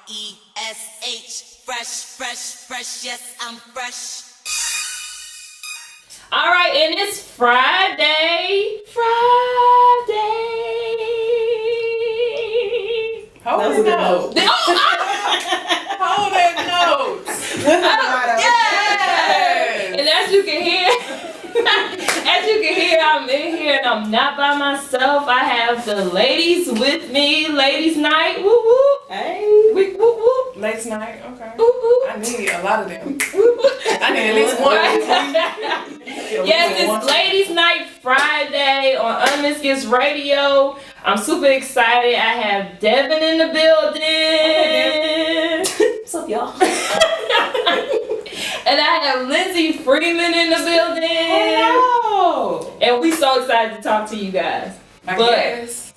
F-R-E-S-H. Fresh, fresh, fresh. Yes, I'm fresh. All right, and it's Friday. Hold the note. Hold that note. Yes. And as you can hear, I'm in here and I'm not by myself. I have the ladies with me. Ladies' night. Woo woo. Hey. Woo woo. Ladies' night. Okay. Woo woo. I need a lot of them. Woo woo. I need at least one. Yes, it's Ladies' Night Friday on Unmissed Radio. I'm super excited. I have Devin in the building. What's up, y'all? And I have Lindsay Freeman in the building. Hello. And we so excited to talk to you guys. I But guess.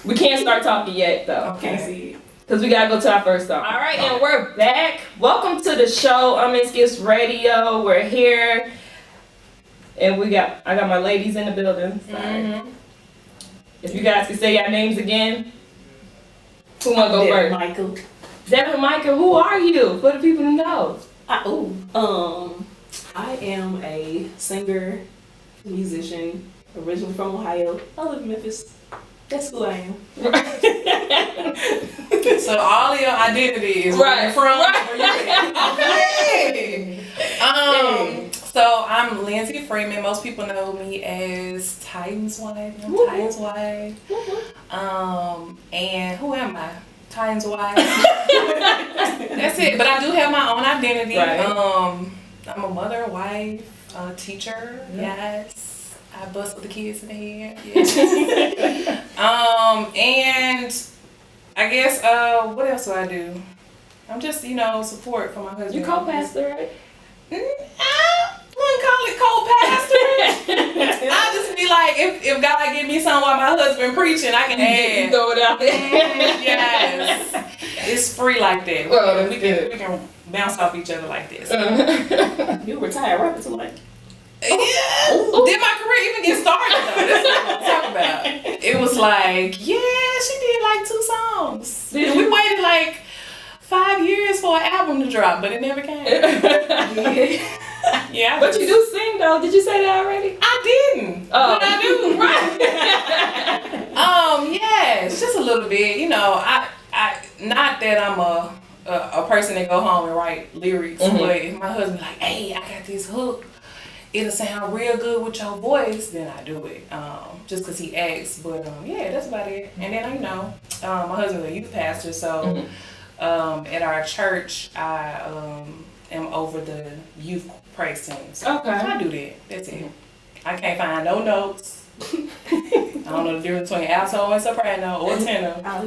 we can't start talking yet though. Okay. Because we gotta go to our first song. Alright, and we're back. Welcome to the show, Unmissed Radio. We're here. And I got my ladies in the building. Mm-hmm. If you guys can say your names again. Who wanna go first? Michael. Devin Michael, who are you? For the people to know. I am a singer, musician, originally from Ohio. I live in Memphis. That's who I am. So all your identity is where you're from. Okay. So I'm Lindsay Freeman. Most people know me as Titan's wife. I'm Titan's wife. And who am I? Titan's wife. That's it. But I do have my own identity. Right. I'm a mother, wife, teacher. Yes. I bust with the kids in the head. Yes. And I guess what else do I do? I'm just, support for my husband. You co-pastor, right? I wouldn't call it co-pastor. I just be like, if God give me something while my husband preaching, I can add. You throw it out there. Yes. It's free like that. Well, we can bounce off each other like this. You retired right until like. Yeah. Did my career even get started though? That's what I'm talking about. It was like, yeah, she did like 2 songs. We waited like 5 years for an album to drop, but it never came. Yeah. But you do sing though. Did you say that already? I didn't. Oh. But I do, right? Yeah, it's just a little bit. I not that I'm a person that go home and write lyrics, but if my husband like, hey, I got this hook, it'll sound real good with your voice, then I do it. Just cause he asks. But yeah, that's about it. And then my husband's a youth pastor, so at our church I am over the youth praise team. So Okay. I do that. That's it. I can't find no notes. I don't know the difference between alto and soprano or tenor. I'm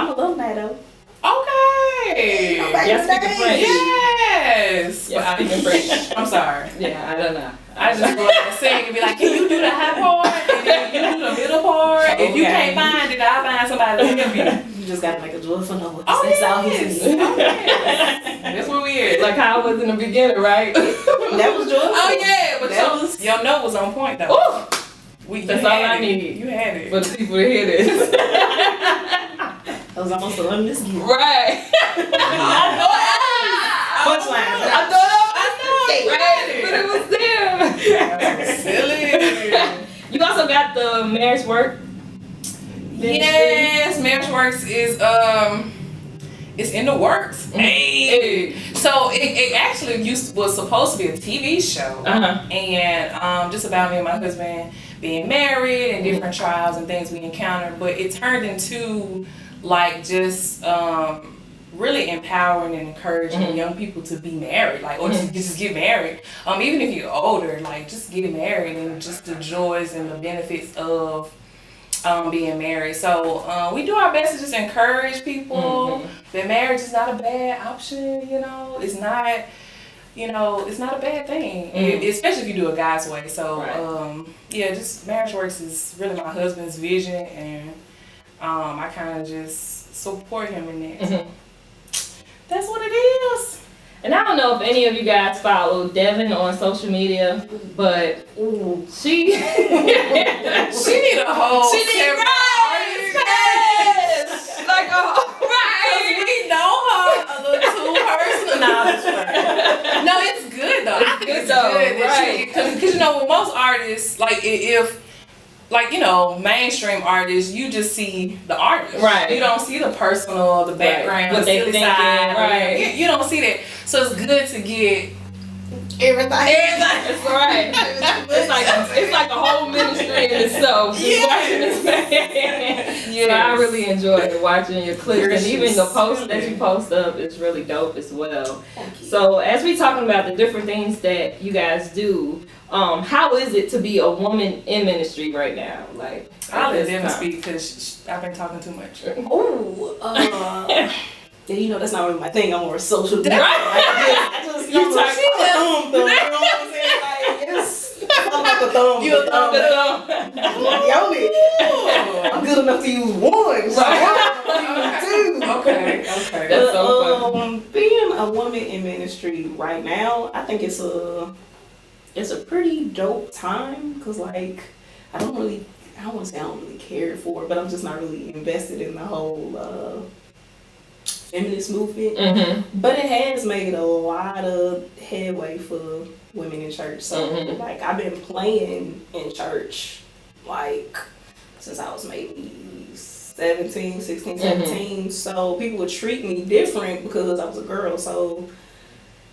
a alumni though. Okay. Yes, speaking French. Yes. Yes, speaking French. I'm sorry. Yeah, I don't know. I just go and sing and be like, can you do the high part? And then you do the middle part. Okay. If you can't find it, I'll find somebody to help you. You just gotta make a joyful noise. Oh, That's all he yes. said. Oh, yes. That's what we is. Like how I was in the beginning, right? That was joyful. Oh, yeah. But That was- your note was on point, though. Ooh, You that's had all I it. need. You had it. for the people to hear this. That was almost a unmissed gift. Right. Punchline. I thought I know. right, but it was there. Silly. You also got the marriage work. Yes, Marriage Works is it's in the works. Hey. So it actually was supposed to be a TV show, and just about me and my husband being married and different trials and things we encountered. But it turned into like just really empowering and encouraging young people to be married, like or just get married. Even if you're older, like just get married and just the joys and the benefits of being married. So we do our best to just encourage people that marriage is not a bad option. It's not. It's not a bad thing, especially if you do it God's way. So just Marriage Works is really my husband's vision, and I kind of just support him in that. So that's what it is. And I don't know if any of you guys follow Devin on social media, but she She need a whole separate artist page. Like a right. We know her. Cause you know, with most artists, like if like, you know, mainstream artists, you just see the artist. Right. You don't see the personal, the background, What the they silly thinking, side. right. You don't see that. So it's good to get Everything. That's right. It's like a whole ministry in itself. Just watching this man. Yes. So I really enjoyed watching your clips, and even the post that you Yes. post up is really dope as well. Thank you. So as we talking about the different things that you guys do, how is it to be a woman in ministry right now? Like, I'll let at this them time? speak because I've been talking too much. Ooh, yeah, you know that's not really my thing. I'm more social. Right. I just You know, talk- thumb, you know what I'm saying? Like, it's all about the thumb. You a thumb. I'm it. I'm good enough to use one. So I'm two. Okay. That's so But being a woman in ministry right now, I think it's a pretty dope time because like I don't want to say I don't really care for it, but I'm just not really invested in the whole feminist movement. Mm-hmm. But it has made a lot of headway for women in church. So Mhm. like I've been playing in church like since I was maybe 16, 17. So people would treat me different because I was a girl. So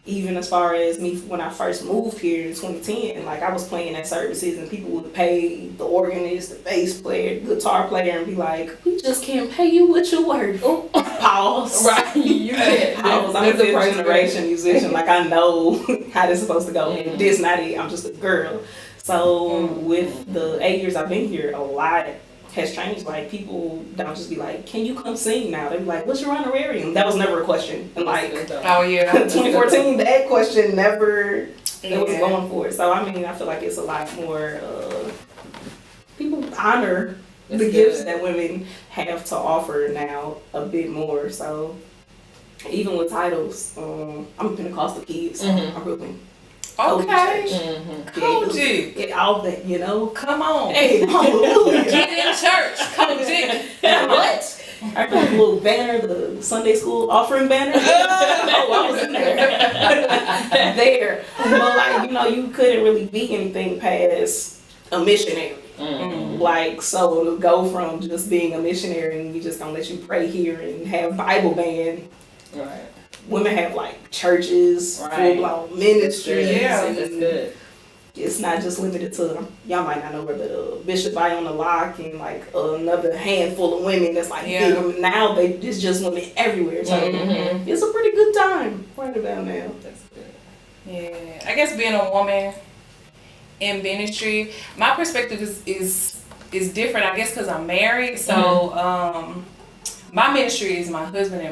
even as far as me when I first moved here in 2010, like I was playing at services and people would pay the organist, the bass player, the guitar player, and be like, "We just can't pay you what you're worth." Pause. Right. You can't. I'm a fifth generation musician. Like I know how this is supposed to go. Mhm. This not it. I'm just a girl. So with the 8 years I've been here, a lot has changed. Like people don't just be like, "Can you come sing now?" They be like, "What's your honorarium?" That was never a question. And like Oh yeah. 2014, that question never it was Yeah. going for it. So I mean, I feel like it's a lot more. People honor the That's gifts good. that women have to offer now a bit more. So even with titles, I'm a Pentecostal kid, so Mhm. I really Okay. Mm-hmm. Koji. Get all that, you know. Come on. Hey, hallelujah. Get in church. Koji. What? I got a little banner, the Sunday school offering banner. Oh, I was in there. There. But like, you know, you couldn't really be anything past a missionary. Mm-hmm. Like, so to go from just being a missionary and we just gonna let you pray here and have Bible band. Right. Women have like churches, Right. full-blown ministries. Yeah. and That's good. It's not just limited to, y'all might not know her, but Bishop Iona Locke and like another handful of women that's like Yeah. big. Now it's just women everywhere. So Mhm. it's a pretty good time right about now. That's good. Yeah. I guess being a woman in ministry, my perspective is different. I guess because I'm married. So my ministry is my husband and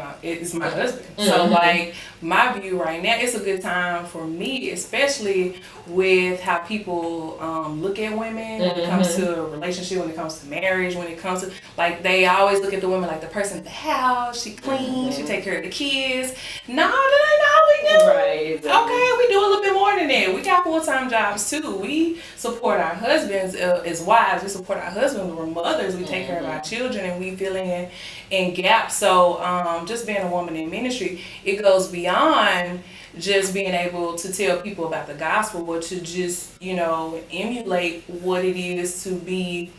my husband. So Mhm. like my view right now, it's a good time for me, especially with how people look at women when it comes to a relationship, when it comes to marriage, when it comes to like they always look at the woman like the person at the house, she clean, she take care of the kids. No, that ain't all we do. Right. Exactly. Okay, we do a little bit more than that. We got full-time jobs too. We support our husbands as wives. We support our husbands. We're mothers. We take care of our children, and we fill in gaps. So just being a woman in ministry, it goes beyond just being able to tell people about the gospel, but to just emulate what it is to be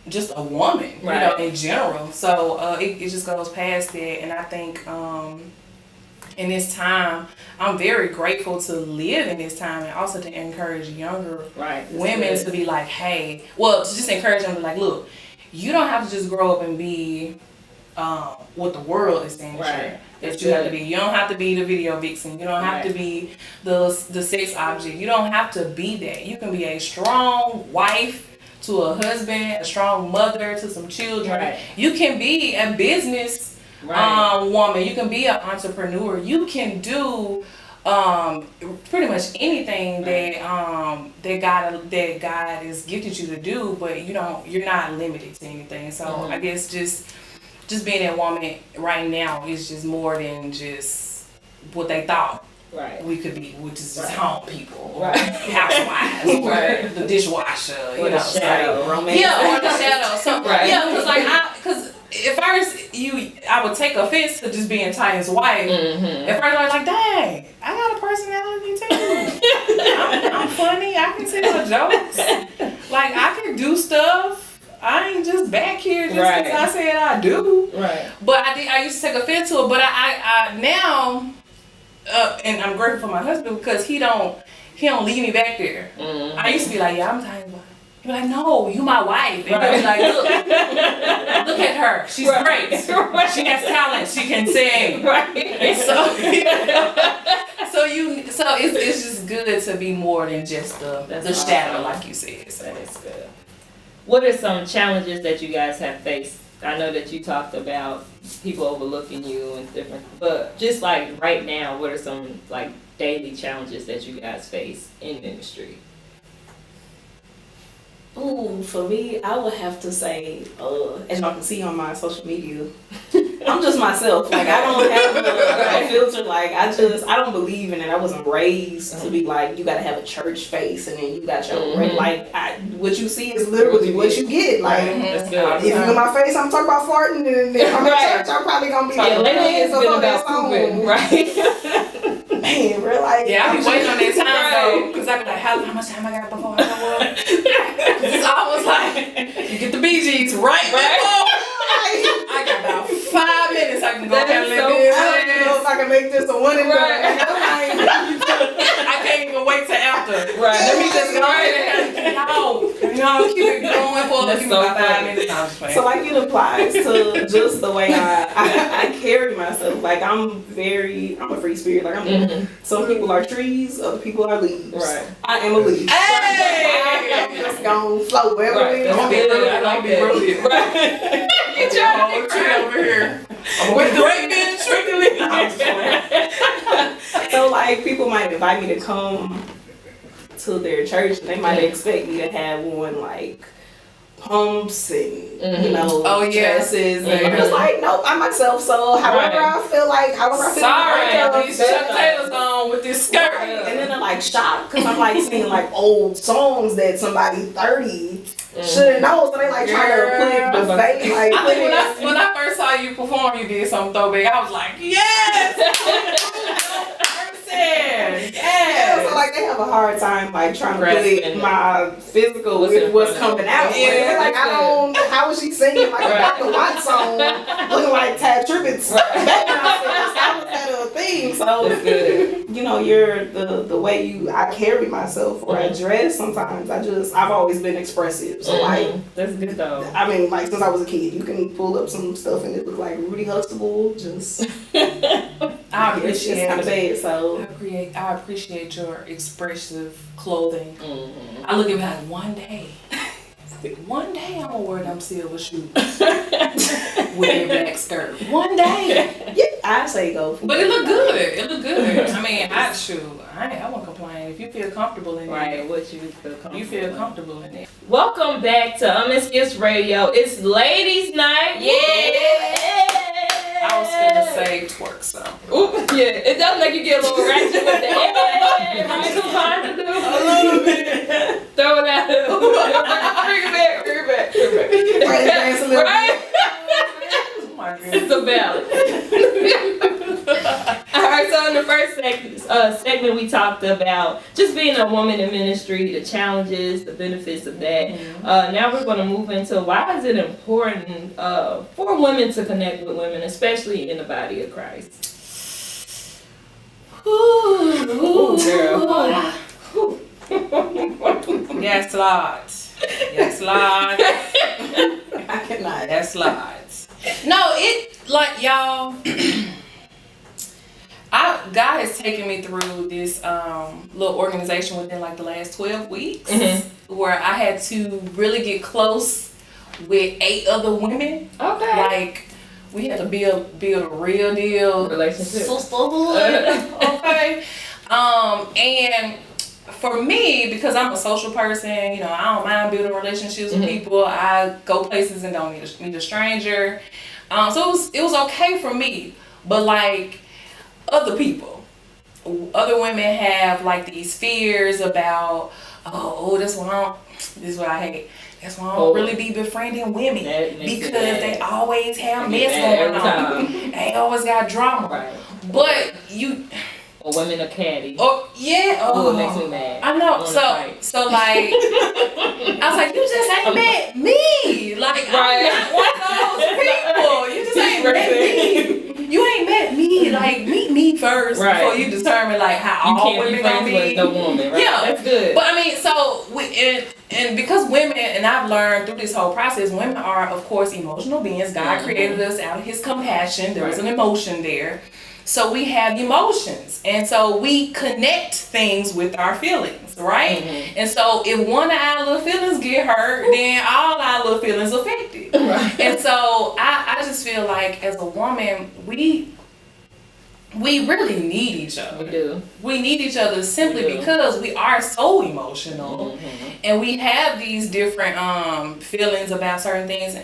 just a woman, Right. in general. So it just goes past that, and I think. In this time, I'm very grateful to live in this time and also to encourage younger Right. That's women good. to be like, hey, well, to just encourage them to like, look, you don't have to just grow up and be what the world is saying. Right. That you have to be. You don't have to be the video vixen. You don't have to be the sex object. You don't have to be that. You can be a strong wife to a husband, a strong mother to some children. Right. You can be a business woman. You can be an entrepreneur. You can do pretty much anything that God has gifted you to do, but you're not limited to anything. So I guess just being that woman right now is just more than just what they thought Right. we could be, which is just Right. home people, or Right. housewives, or Right. the dishwasher, Or the shadow. Romance. yeah, or the shadow. So Right. yeah, because at first I would take offense to just being Ty's wife. Mm-hmm. At first I was like, dang, I got a personality too. I'm funny. I can tell jokes. Like, I can do stuff. I ain't just back here just because I said I do. Right. But I used to take offense to it. But I now, and I'm grateful for my husband because he don't leave me back there. Mm-hmm. I used to be like, yeah, I'm tired. He'd be like, no, you my wife. And he'd be like, look at her. She's great. She has talent. She can sing. Right. So it's just good to be more than just the shadow, like you said. So that's good. What are some challenges that you guys have faced? I know that you talked about people overlooking you and different, but just like right now, what are some like daily challenges that you guys face in ministry? Ooh, for me, I would have to say, as y'all can see on my social media, I'm just myself. Like, I don't have a filter. Like, I don't believe in it. I wasn't raised to be like, you gotta have a church face and then you got your like, what you see is literally what you get. Like, if you look at my face, I'm talking about farting, and then I'm in church, I'm probably gonna be like, it's been about pooping, right? Man, we're like, yeah, I be waiting on that time though, because I be like, how much time I got before I go up? It's almost like you get the BGs right before. I got about 5 minutes. I can go ahead and let this. I don't even know if I can make this a one and done. I can't even wait till after. Right. Let me just go ahead and keep it going for give me about 5 minutes. So like it applies to just the way I carry myself. Like I'm a free spirit. Like some people are trees, other people are leaves. Right. I am a leaf. Hey! I'm just gonna float wherever we go. I like that. Right. You trying to tree over here. With the right man strictly. So like people might invite me to come to their church and they might expect me to have on like pumps and dresses and it's like nope, I'm myself. So however I feel like sorry, these Chuck Taylors on with this skirt. And then they're like shocked because I'm like singing like old songs that somebody 30 shouldn't know, so they like trying to put the fake like. I think when I first saw you perform, you did something throwback. I was like, yes. Yeah, so like they have a hard time like trying to put my physical with what's coming out. Yeah, like I don't. How is she singing like a Dr. Watt song, looking like Tad Tribbett's background singers? How was that a thing? So you know, you're the way I carry myself or I dress. Sometimes I've always been expressive. So like that's good though. I mean, like since I was a kid, you can pull up some stuff and it look like Rudy Huxtable. Just it's just kind of bad. So I appreciate your expressive clothing. I look at it like one day I'm gonna wear them silver shoes with a black skirt. One day. Yeah, I say go. But it look good. I mean, I won't complain. If you feel comfortable in it. Right, what you feel comfortable. You feel comfortable in it. Welcome back to Unmissed Radio. It's ladies' night. Yeah. I was finna say twerk, so. Ooh, yeah, it does make you get a little ratchet with the hey, right? Too to do. A little bit. Throw it out. Bring it back. Right? Oh my goodness. It's a balance. Alright, so in the first segment we talked about just being a woman in ministry, the challenges, the benefits of that. Now we're going to move into why is it important for women to connect with women, especially in the body of Christ. Ooh, girl. Yes, Lord. Yes, Lord. I cannot. Yes, Lord. No, it like y'all. God has taken me through this little organization within like the last 12 weeks where I had to really get close with 8 other women. Okay. Like we had to build a real deal relationship. Sisterhood. Okay. And for me, because I'm a social person, you know, I don't mind building relationships with people. I go places and don't meet a stranger. So it was okay for me. But like other people, other women have like these fears about, this is what I hate. That's why I don't really be befriending women because they always have mess going on. They always got drama. Right. But Or women are catty. Oh yeah. Oh, it makes me mad. I know. So like, I was like, you just ain't met me. Like, I'm not one of those people. You just ain't met me. You ain't met me. Like, meet me first before you determine like how all women gonna be. With the woman, right? Yeah, that's good. But I mean, so and because women, and I've learned through this whole process, women are of course emotional beings. God created us out of His compassion. There was an emotion there. So we have emotions, and so we connect things with our feelings, right? And so if one of our little feelings get hurt, then all our little feelings affected. And so I just feel like as a woman, we really need each other. We do. We need each other simply because we are so emotional, and we have these different feelings about certain things.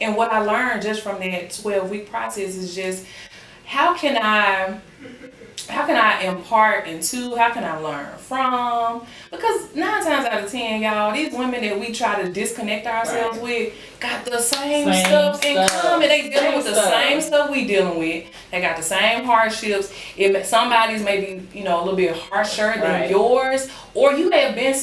And what I learned just from that 12-week process is just, how can I impart into, how can I learn from? Because 9 times out of 10, y'all, these women that we try to disconnect ourselves with got the same stuff in common. They dealing with the same stuff we dealing with. They got the same hardships. Somebody's maybe, a little bit harsher than yours, or you may have been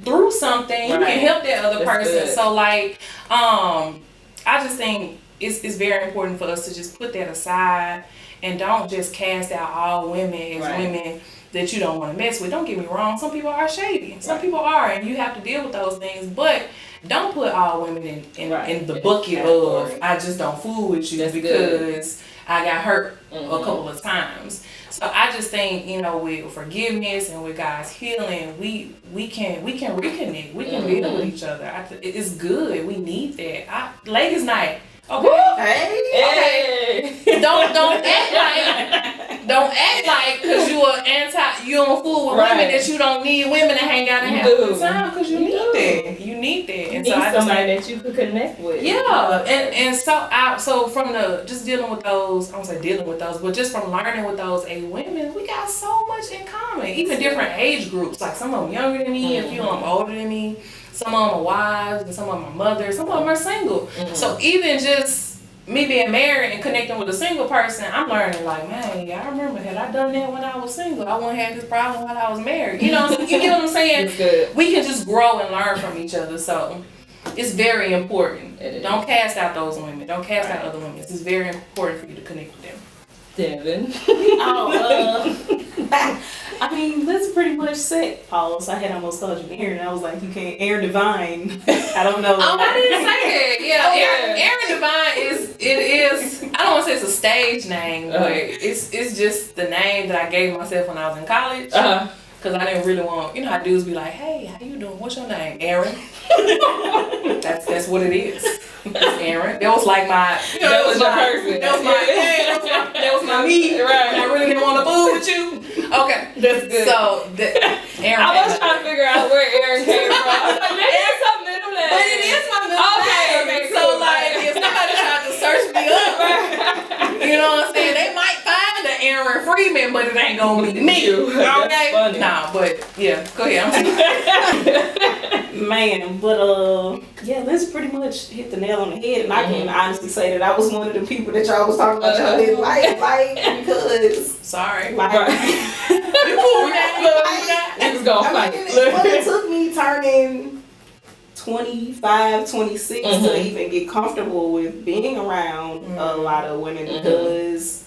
through something. You can help that other person. Good. So like, I just think it's very important for us to just put that aside. And don't just cast out all women as women that you don't want to mess with. Don't get me wrong. Some people are shady. Some people are, and you have to deal with those things. But don't put all women in the bucket of, I just don't fool with you because I got hurt a couple of times. So I just think, with forgiveness and with God's healing, we can reconnect. We can deal with each other. It's good. We need that. Ladies' night. Okay. Hey. Don't act like because you don't fool with women that you don't need women to hang out and have a good time, because you need that. You need that. And so I somebody that you could connect with. Yeah. And so from just dealing with those, I won't say dealing with those, but just from learning with those 8 women, we got so much in common. Even different age groups. Like some of them younger than me, a few of them older than me. Some of them are wives, and some of them are mothers, some of them are single. So even just me being married and connecting with a single person, I'm learning like, man, I remember, had I done that when I was single, I wouldn't have this problem when I was married. You get what I'm saying? We can just grow and learn from each other. So it's very important. Don't cast out those women. Don't cast out other women. It's very important for you to connect with them. Devin. I mean, that's pretty much set, Paul. I had almost called you Aaron. I was like, you can't air divine. I don't know. I didn't say that. Yeah, Aaron Divine is. I don't want to say it's a stage name, but it's just the name that I gave myself when I was in college. Because I didn't really want, how dudes be like, hey, how you doing? What's your name? Aaron. That's what it is. It's Aaron. That was like my, that was my person. That was my me. Right. I really didn't want to fool with you. Okay. That's good. So, Aaron. I was trying to figure out where Aaron came from. I was like, Aaron's a middle name. But it is my middle name. Okay, so cool. like, if somebody tried to search me up, you know what I'm saying? They might find an Aaron Freeman, but it ain't gonna be me. Okay? Nah, but yeah, go ahead. Man, but yeah, let's pretty much hit the nail on the head, and I can honestly say that I was one of the people that y'all was talking about y'all didn't like because sorry. Like, you cool now. He was gonna fight. But it took me turning 25, 26 to even get comfortable with being around a lot of women because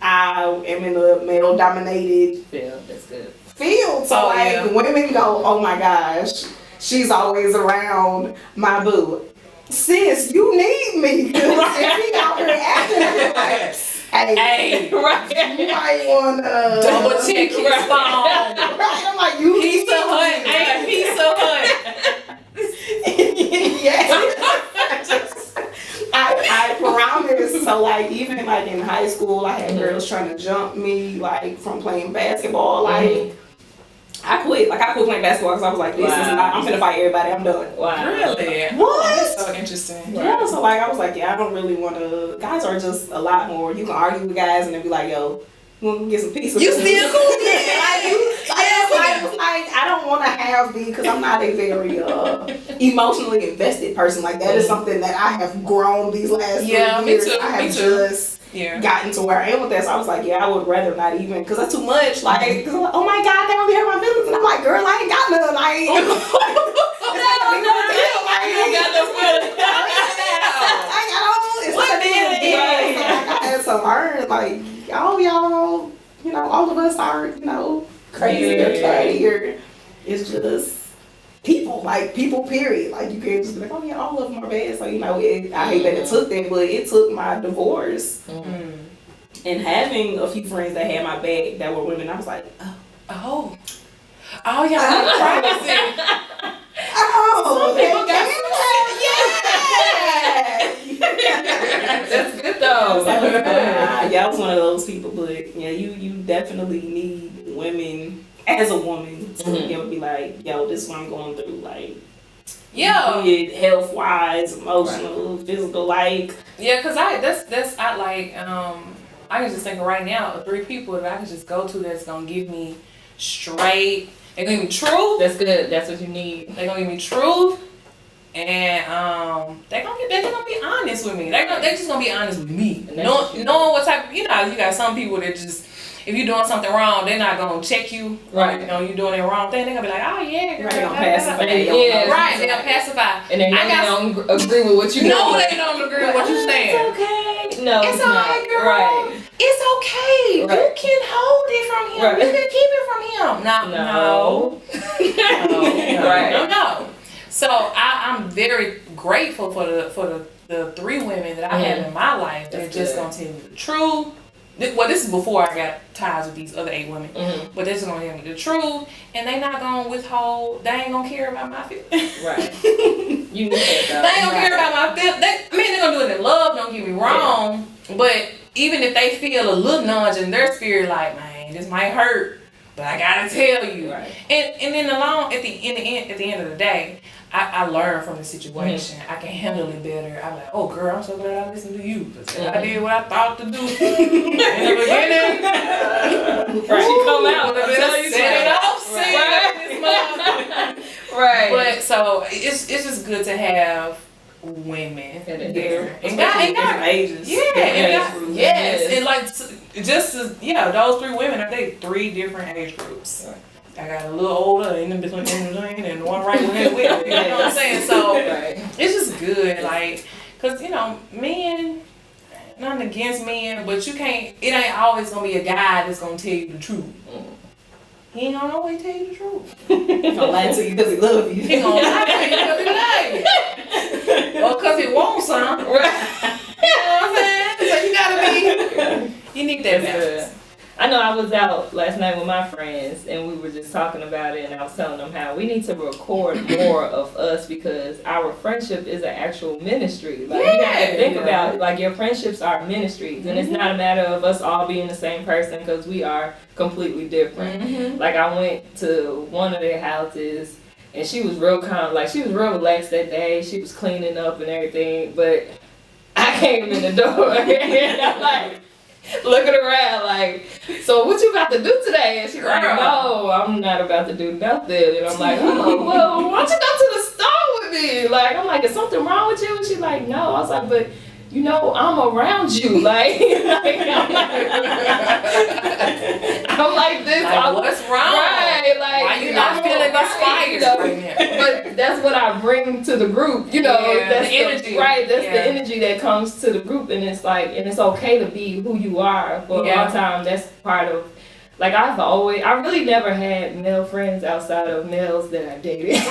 I am in a male-dominated field. So women go, oh my gosh, she's always around my boo. Sis, you need me. If he out here acting like, hey, you might want to double check his phone. I'm like, you Pizza Hut, ain't Pizza Hut. I promise. So like even like in high school, I had girls trying to jump me like from playing basketball. Like I quit playing basketball because I was like, this is not. I'm finna fight everybody. I'm done. Wow. Really? What? That's so interesting. Yeah. So like I was like, I don't really want to. Guys are just a lot more. You can argue with guys and then be like, yo, you want to get some pizza? You still cool? I don't want to have because I'm not a very emotionally invested person. Like that is something that I have grown these last 3 years. Me too. I have just got into where I am with that. So I was like, yeah, I would rather not even, because that's too much. Like, cause I'm like, oh my God, they don't hurt my feelings. And I'm like, girl, I ain't got none. I ain't. I had to learn, like, all y'all, you know, all of us are, you know, crazy or catty, or it's just people, like, people, period. Like, you can't just be like, oh yeah, all of them are bad. So, you know, I hate that it took that, but it took my divorce and having a few friends that had my back that were women. I was like, oh, y'all are crazy. Oh, people got That's good though. Yeah, I was one of those people, but yeah, you definitely need women as a woman to be able to be like, yo, this is what I'm going through, like, health wise, emotional, physical, like, cause I can just think right now of 3 people that I can just go to that's gonna give me straight. They're gonna give me truth. That's good. That's what you need. They're gonna give me truth, and they're gonna be honest with me. They're just gonna be honest with me. Knowing what type. You know, you got some people that just, if you're doing something wrong, they're not gonna check you. Right. You know, you're doing the wrong thing. They're gonna be like, oh yeah, girl. They're gonna pacify. Right. They'll pacify. And they don't agree with what you do. No, they don't agree with what you're saying. It's okay. No, it's alright, girl. Right. It's okay. Right. You can hold it from him. Right. You can keep it from him. No. So I'm very grateful for the 3 women that I have in my life that just gonna tell me the truth. Well, this is before I got ties with these other 8 women, but they're just gonna tell me the truth, and they not gonna withhold. They ain't gonna care about my feelings. Right. You need that. They ain't gonna care about my feelings. They're gonna do it in love. Don't get me wrong, but even if they feel a little nudge in their spirit, like, man, this might hurt, but I gotta tell you. Right. And then at the end of the day, I learn from the situation. I can handle it better. I'm like, oh girl, I'm so glad I listened to you. Because I did what I thought to do in the beginning. Right. She come out and tell you Right. But so it's just good to have women And there. different ages. Yes. And like those 3 women are they 3 different age groups. Right. I got a little older in between and one right with it. You know what I'm saying? So it's just good, like, cause you know, men, nothing against men, but you can't. It ain't always gonna be a guy that's gonna tell you the truth. He ain't gonna always tell you the truth. He gonna lie to you because he love you. He gonna lie to you because he love you, or because he wants some. Right. You know what I'm saying? So you need that balance. I know I was out last night with my friends and we were just talking about it, and I was telling them how we need to record more of us because our friendship is an actual ministry. Like you have to think about it, like your friendships are ministries, and it's not a matter of us all being the same person because we are completely different. Like I went to one of their houses and she was real calm, like she was real relaxed that day. She was cleaning up and everything, but I came in the door and I'm like, looking around like, so what you about to do today? And she's like, no, I'm not about to do nothing. And I'm like, oh, well, why don't you go to the store with me? Like, I'm like, is something wrong with you? And she's like, no. I was like, but you know, I'm around you. Like I'm like this. Like, what's wrong? Right, like, why you not feeling inspired? You know, but that's what I bring to the group. You know, that's the energy. Right, that's the energy that comes to the group, and it's like, and it's okay to be who you are. For a long time, that's part of. Like I really never had male friends outside of males that I dated.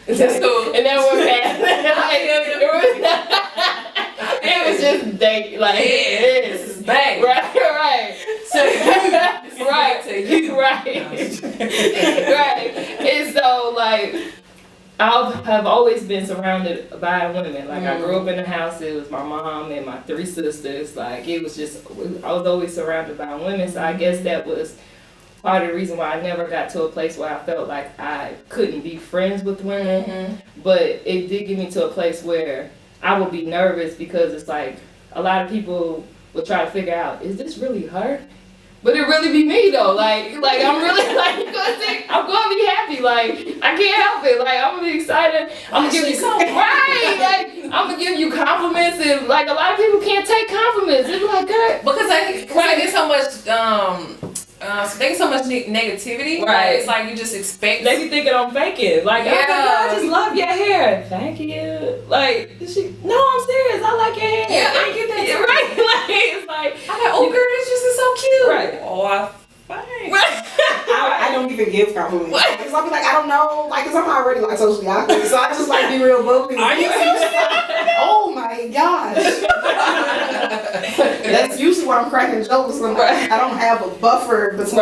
That's cool. And then what happened? It was just date, like this is bang. Right. So right. And so like I have always been surrounded by women. Like I grew up in a house. It was my mom and my 3 sisters. Like it was just I was always surrounded by women. So I guess that was part of the reason why I never got to a place where I felt like I couldn't be friends with women. But it did get me to a place where I would be nervous because it's like a lot of people would try to figure out, is this really her? But it really be me though. Like I'm really like you gonna think I'm gonna be happy. Like I can't help it. Like I'm gonna be excited. I'm gonna give you right. Like I'm gonna give you compliments, and like a lot of people can't take compliments. It's like good because they get so much they get so much negativity. Right. It's like you just expect. They be thinking I'm faking. Like, Yeah. oh my God, I just love your hair. Thank you. Like, no, I'm serious. I like your hair. Yeah, I get that. Yeah, right. Like, it's like, I'm like, oh girl, this just is so cute. Right. Oh, thanks. I don't even give compliments. Because I'll be like, I don't know. Like, because I'm already like socially awkward. So I just like be real bubbly. Are you Oh my gosh. That's usually why I'm cracking jokes. When I don't have a buffer between.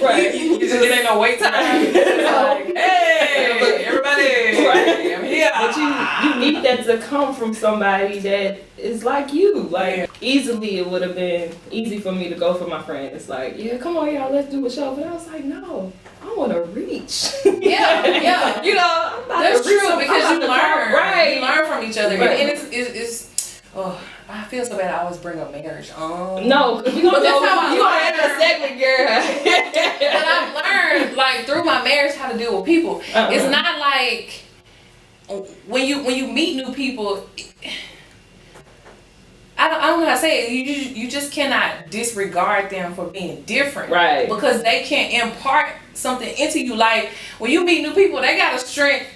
Right. You just it ain't no wait time. Like, hey, everybody, Right. I'm here. But you need that to come from somebody that is like you. Like, easily it would have been easy for me to go for my friend. It's like, yeah, come on, y'all, let's do a show. But I was like, no, I want to reach. Yeah. You know, I'm about That's to reach true because you learn. Right. You learn from each other. Right. And it's oh, I feel so bad. I always bring up marriage. No, because you're But going that's how I to enter a learn. segment, girl. But I've learned, like, through my marriage, how to deal with people. It's not like when you meet new people. I don't know how to say it. You just cannot disregard them for being different, Right. Because they can impart something into you. Like when you meet new people, they got a strength.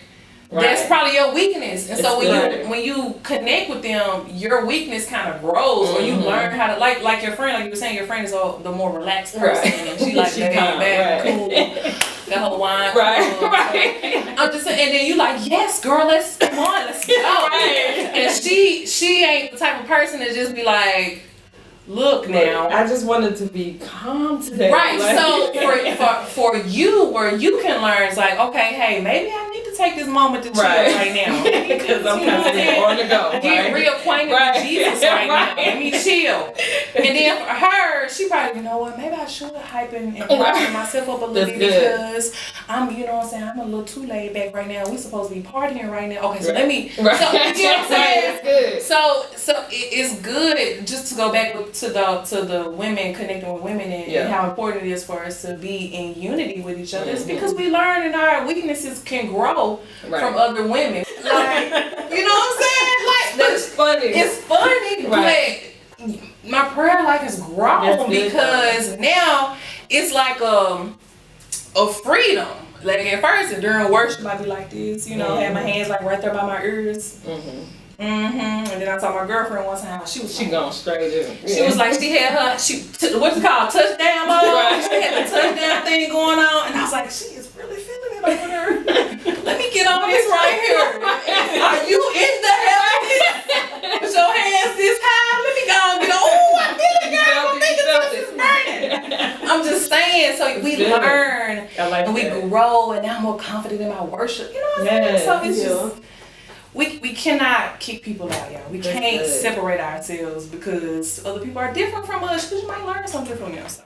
Right. That's probably your weakness, and so Right. when you connect with them, your weakness kind of grows, or you learn how to like your friend, like you were saying, your friend is the more relaxed person, Right. and she like She that, calm, bad, right. cool, that whole wine, Right. cool. Right. I'm just saying, and then you like, yes, girl, let's come on, let's go. Right. And she ain't the type of person to just be like, look now. I just wanted to be calm today. Right, Like, so for you, where you can learn, it's like, okay, hey, maybe I need to take this moment to chill right now. Because I'm You know what I'm saying? on the go. Get Right? reacquainted Right. with Jesus right Right. now. Let me chill. And then for her, she probably, you know what, maybe I should hype and hype myself up a little That's bit good. because I'm, you know what I'm saying, I'm a little too laid back right now. We supposed to be partying right now. Okay, so Right. let me, Right. so, you know what I'm saying? That's good. So it's good just to go back to the women, connecting with women, and how important it is for us to be in unity with each other. It's because we learn and our weaknesses can grow from other women. Like, you know what I'm saying? Like That's funny. It's funny, Right. but my prayer life has grown That's good, because now it's like a freedom. Like at first, during worship, I'd be like this, you know, have my hands like right there by my ears. And then I saw my girlfriend one time. She gone straight in. She was like, she had her, what's it called, touchdown mode? Right. She had the touchdown thing going on, and I was like, she is really feeling it over there. Let me get on this right here. Are you in the heavens? With your hands this high? Let me go and get on. Oh, I feel it, girl. My fingertips is burning. I'm just saying, so we learn and we grow, and now I'm more confident in my worship. You know what I'm saying? So it's just. We cannot kick people out, y'all. We can't separate ourselves because other people are different from us because you might learn something from them. So.